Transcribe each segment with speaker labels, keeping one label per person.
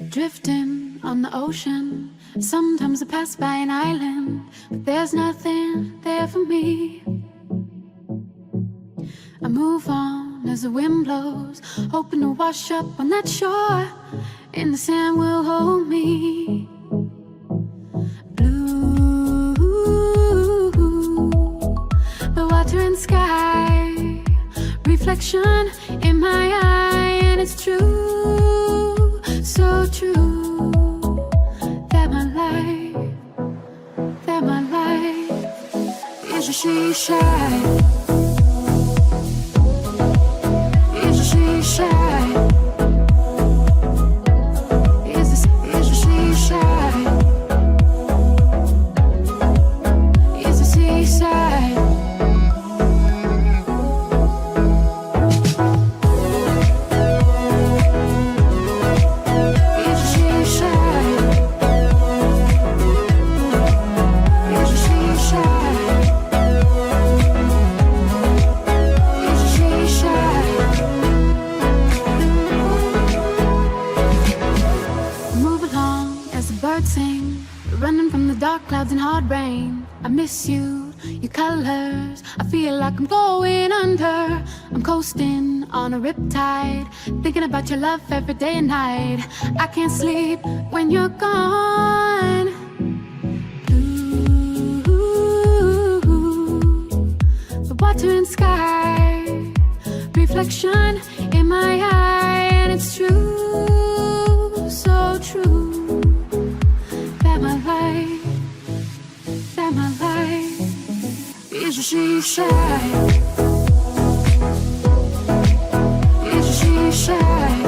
Speaker 1: Drifting on the ocean, sometimes I pass by an island, but there's nothing there for me. I move on as the wind blows, hoping to wash up on that shore, and the sand will hold me. Blue, the water and sky, reflection in my eye, and it's true, so true, that my life is a she-shine. Clouds and hard rain, I miss you, your colors, I feel like I'm going under. I'm coasting on a riptide, thinking about your love every day and night. I can't sleep when you're gone. Blue, the water and sky, reflection in my eye, and it's true, so true, that my life is a she-shine. Is a she-shine.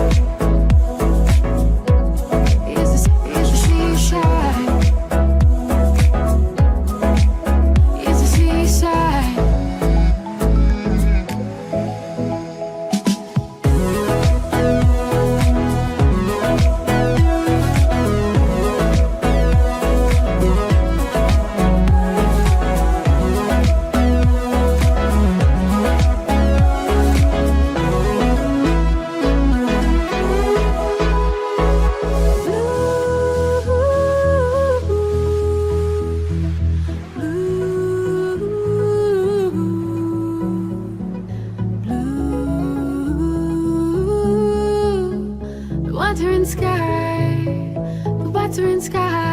Speaker 1: Is a she-shine. sky, the whites are in sky.